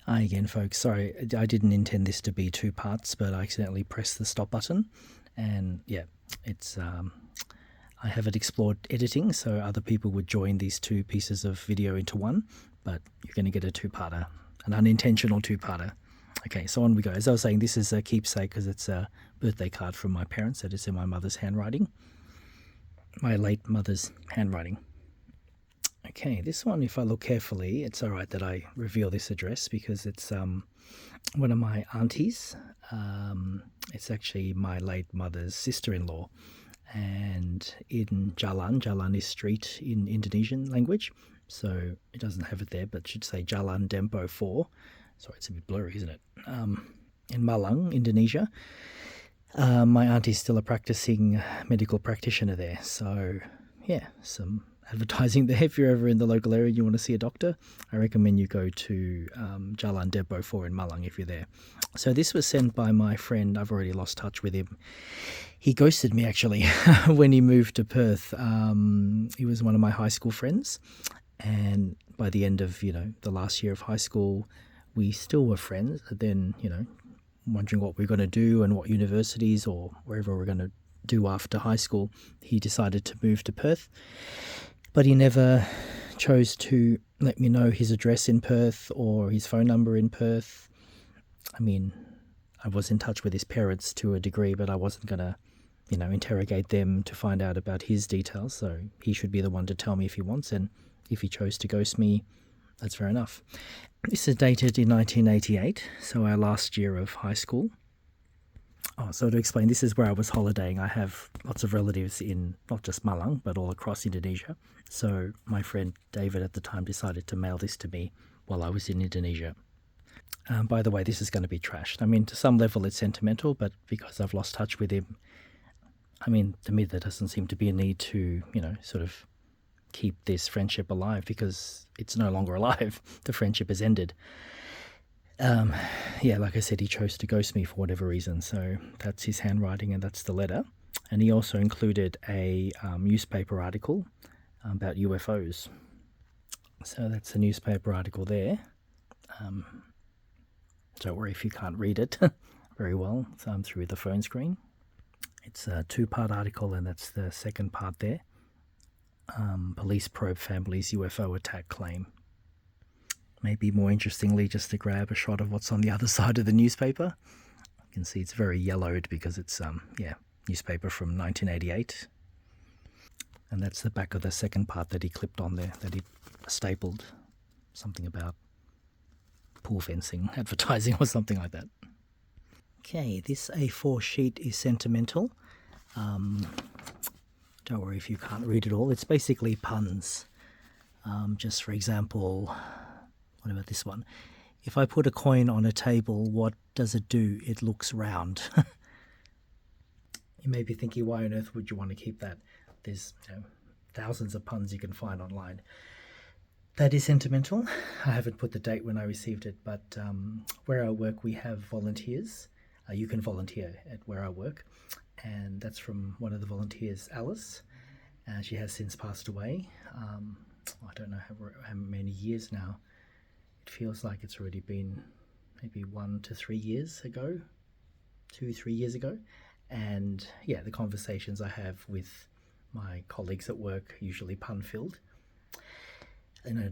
Hi again, folks. Sorry, I didn't intend this to be two parts, but I accidentally pressed the stop button. And yeah, it's I haven't explored editing, so other people would join these two pieces of video into one, but you're going to get a two-parter, an unintentional two-parter. Okay, so on we go. As I was saying, this is a keepsake because it's a birthday card from my parents that is in my mother's handwriting, my late mother's handwriting. Okay, this one, if I look carefully, it's all right that I reveal this address because it's one of my aunties. It's actually my late mother's sister-in-law, and in Jalan. Jalan is street in Indonesian language, so it doesn't have it there, but it should say Jalan Dempo 4. Sorry, it's a bit blurry, isn't it? In Malang, Indonesia. My auntie's still a practicing medical practitioner there, so yeah, some advertising there. If you're ever in the local area and you want to see a doctor, I recommend you go to Jalan Dempo 4 in Malang if you're there. So this was sent by my friend. I've already lost touch with him. He ghosted me actually when he moved to Perth. He was one of my high school friends, and by the end of the last year of high school, we still were friends. Then wondering what we're going to do and what universities or wherever we're going to do after high school, he decided to move to Perth. But he never chose to let me know his address in Perth or his phone number in Perth. I mean, I was in touch with his parents to a degree, but I wasn't going to, interrogate them to find out about his details. So he should be the one to tell me if he wants, and if he chose to ghost me, that's fair enough. This is dated in 1988, so our last year of high school. Oh, so to explain, this is where I was holidaying. I have lots of relatives in not just Malang, but all across Indonesia. So my friend David at the time decided to mail this to me while I was in Indonesia. By the way, this is going to be trashed. I mean, to some level it's sentimental, but because I've lost touch with him, I mean, to me there doesn't seem to be a need to, sort of keep this friendship alive because it's no longer alive. The friendship has ended. Yeah, like I said, he chose to ghost me for whatever reason. So that's his handwriting and that's the letter. And he also included a newspaper article about UFOs. So that's the newspaper article there. Don't worry if you can't read it very well through the phone screen. It's a two-part article, and that's the second part there. Police probe family's UFO attack claim. Maybe more interestingly, just to grab a shot of what's on the other side of the newspaper. You can see it's very yellowed because it's, newspaper from 1988. And that's the back of the second part that he clipped on there, that he stapled. Something about pool fencing, advertising or something like that. Okay, this A4 sheet is sentimental. Don't worry if you can't read it all. It's basically puns. Just for example, what about this one? If I put a coin on a table, what does it do? It looks round. You may be thinking, why on earth would you want to keep that? There's thousands of puns you can find online. That is sentimental. I haven't put the date when I received it, but where I work we have volunteers. You can volunteer at where I work, and that's from one of the volunteers, Alice. She has since passed away. I don't know how many years now. It feels like it's already been maybe 1 to 3 years ago, 2-3 years ago. And yeah, the conversations I have with my colleagues at work, usually pun-filled.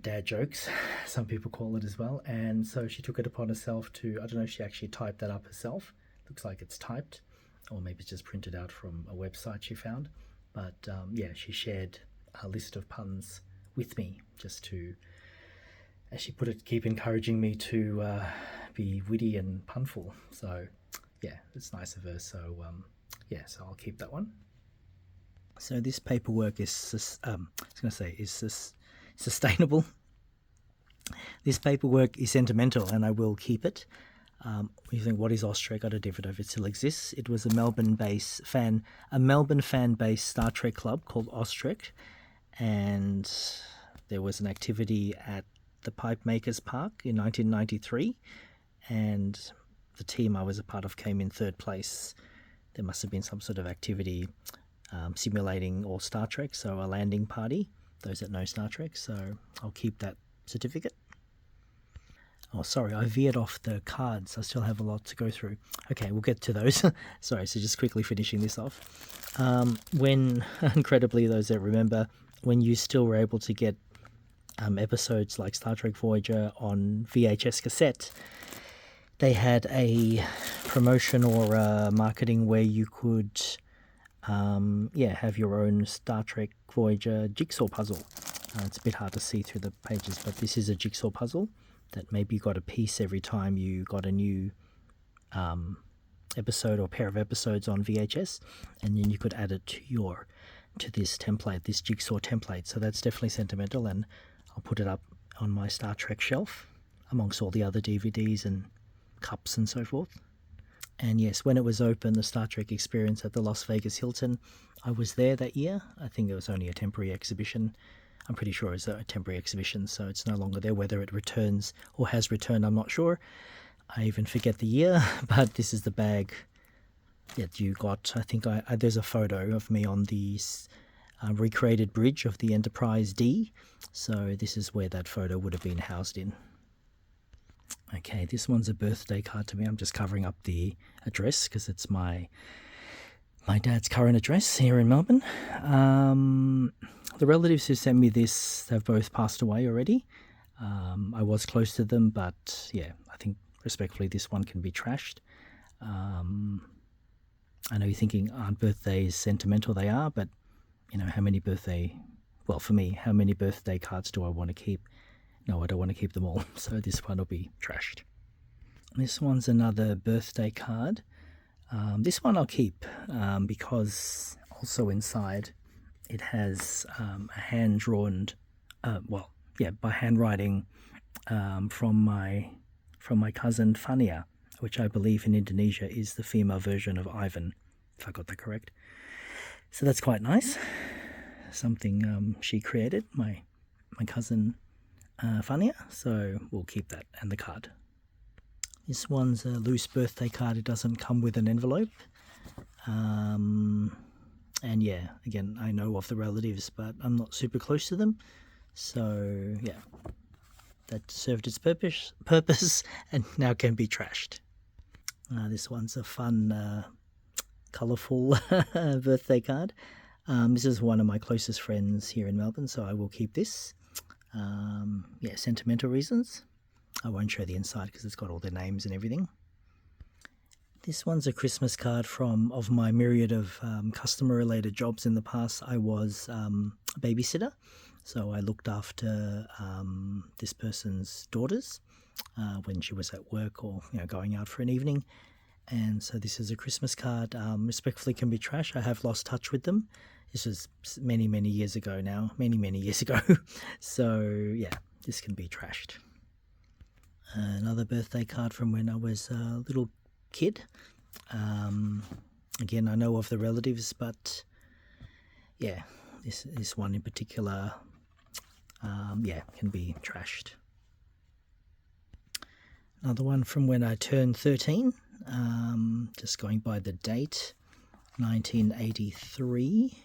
Dad jokes, some people call it as well. And so she took it upon herself to, I don't know if she actually typed that up herself. Looks like it's typed, or maybe it's just printed out from a website she found. But yeah, she shared a list of puns with me just to, as she put it, keep encouraging me to be witty and punful. So yeah, it's nice of her. So yeah, so I'll keep that one. So this paperwork is, sustainable. This paperwork is sentimental, and I will keep it. You think, what is Austrek? I don't even know if it still exists. It was a Melbourne-based fan-based Star Trek club called Austrek, and there was an activity at the Pipe Makers Park in 1993, and the team I was a part of came in third place. There must have been some sort of activity simulating all Star Trek, so a landing party, those that know Star Trek, so I'll keep that certificate. Oh, sorry, I veered off the cards. I still have a lot to go through. Okay, we'll get to those. Sorry, so just quickly finishing this off. When, incredibly, those that remember, when you still were able to get episodes like Star Trek Voyager on VHS cassette, they had a promotion or marketing where you could, have your own Star Trek Voyager jigsaw puzzle. It's a bit hard to see through the pages, but this is a jigsaw puzzle that maybe you got a piece every time you got a new episode or pair of episodes on VHS, and then you could add it to this template, this jigsaw template. So that's definitely sentimental, and I'll put it up on my Star Trek shelf amongst all the other DVDs and cups and so forth. And yes, when it was open, the Star Trek Experience at the Las Vegas Hilton, I was there that year. I think it was only a temporary exhibition. I'm pretty sure it's a temporary exhibition, so it's no longer there. Whether it returns or has returned, I'm not sure. I even forget the year, but this is the bag that you got. I think there's a photo of me on the recreated bridge of the Enterprise D, so this is where that photo would have been housed in. Okay, this one's a birthday card to me. I'm just covering up the address because it's my dad's current address here in Melbourne. The relatives who sent me this have both passed away already. I was close to them, but yeah, I think respectfully this one can be trashed. I know you're thinking, aren't birthdays sentimental? They are, but you know, how many birthday cards do I want to keep? No, I don't want to keep them all, so this one will be trashed. This one's another birthday card. This one I'll keep because also inside it has a hand-drawn, by handwriting from my cousin Fania, which I believe in Indonesia is the female version of Ivan, if I got that correct. So that's quite nice. Something she created, my cousin Fania, so we'll keep that and the card. This one's a loose birthday card. It doesn't come with an envelope. And yeah, again, I know of the relatives, but I'm not super close to them. So yeah, that served its purpose and now can be trashed. This one's a fun, colourful birthday card. This is one of my closest friends here in Melbourne, so I will keep this. Sentimental reasons. I won't show the inside because it's got all their names and everything. This one's a Christmas card of my myriad of customer-related jobs in the past. I was a babysitter, so I looked after this person's daughters when she was at work or going out for an evening. And so this is a Christmas card. Respectfully can be trash. I have lost touch with them. This was many, many years ago now. Many, many years ago. So yeah, this can be trashed. Another birthday card from when I was a little kid. Again, I know of the relatives, but yeah, this one in particular, can be trashed. Another one from when I turned 13, just going by the date, 1983,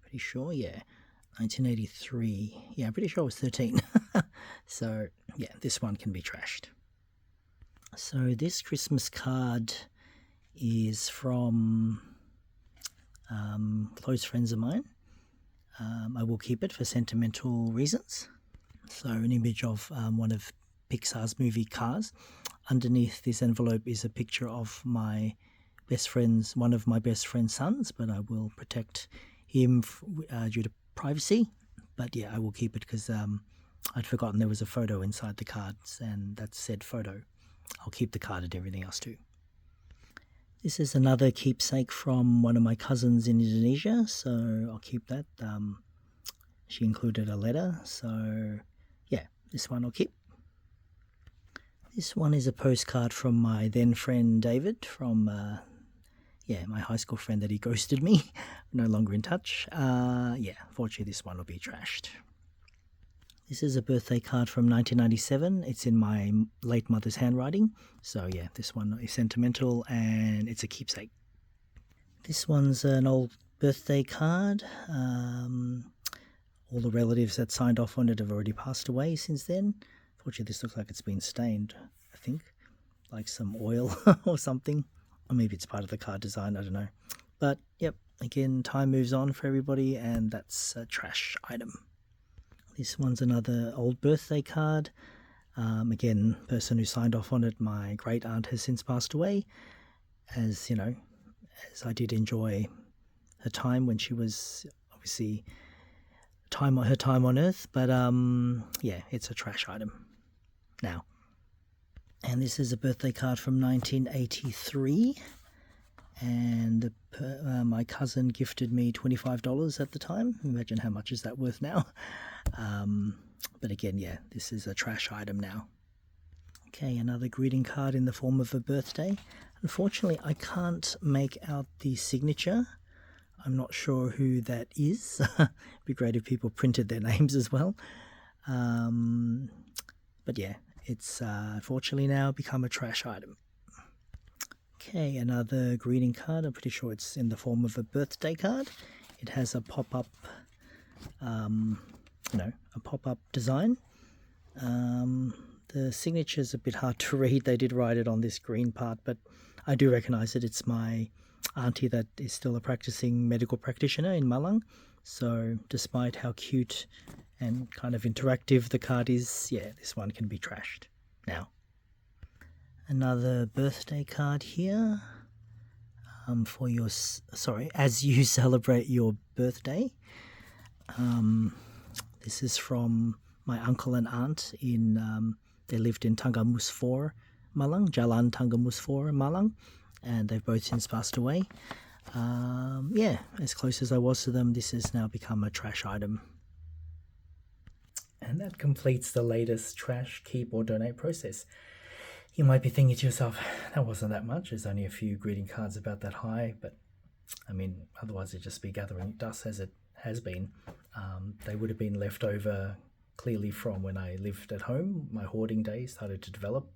pretty sure, 1983, I'm pretty sure I was 13, so yeah, this one can be trashed. So this Christmas card is from close friends of mine. I will keep it for sentimental reasons. So an image of one of Pixar's movie Cars. Underneath this envelope is a picture of one of my best friend's sons, but I will protect him due to privacy. But yeah, I will keep it because I'd forgotten there was a photo inside the cards, and that's said photo. I'll keep the card and everything else too. This is another keepsake from one of my cousins in Indonesia, so I'll keep that. She included a letter, so yeah, this one I'll keep. This one is a postcard from my then friend David from, my high school friend that he ghosted me. No longer in touch. Fortunately this one will be trashed. This is a birthday card from 1997. It's in my late mother's handwriting. So yeah, this one is sentimental and it's a keepsake. This one's an old birthday card. All the relatives that signed off on it have already passed away since then. Unfortunately, this looks like it's been stained, I think, like some oil or something. Or maybe it's part of the card design, I don't know. But yep, again, time moves on for everybody, and that's a trash item. This one's another old birthday card. Again, person who signed off on it, my great aunt, has since passed away. As you know, as I did enjoy her time when she was obviously her time on Earth, but yeah, it's a trash item now. And this is a birthday card from 1983, and my cousin gifted me $25 at the time. Imagine how much is that worth now. But again, yeah, this is a trash item now. Okay, another greeting card in the form of a birthday. Unfortunately, I can't make out the signature. I'm not sure who that is. It'd be great if people printed their names as well. But yeah, it's unfortunately now become a trash item. Okay, another greeting card. I'm pretty sure it's in the form of a birthday card. It has a pop-up, a pop-up design. The signature's a bit hard to read. They did write it on this green part, but I do recognise it. It's my auntie that is still a practicing medical practitioner in Malang. So despite how cute and kind of interactive the card is, yeah, this one can be trashed now. Another birthday card here for your, as you celebrate your birthday. This is from my uncle and aunt in, they lived in Tanggamusfor, Malang, Jalan Tanggamusfor, Malang, and they've both since passed away. Yeah, as close as I was to them, this has now become a trash item. And that completes the latest trash, keep or donate process. You might be thinking to yourself, that wasn't that much. There's only a few greeting cards about that high, but I mean, otherwise it'd just be gathering dust as it has been. They would have been left over clearly from when I lived at home. My hoarding days started to develop,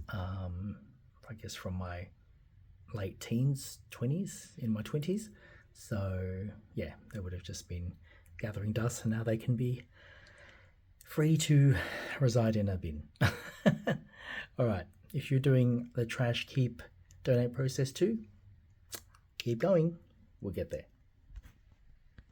I guess from my late teens, 20s, in my 20s. So yeah, they would have just been gathering dust, and now they can be free to reside in a bin. All right, if you're doing the trash, keep, donate process too, keep going. We'll get there.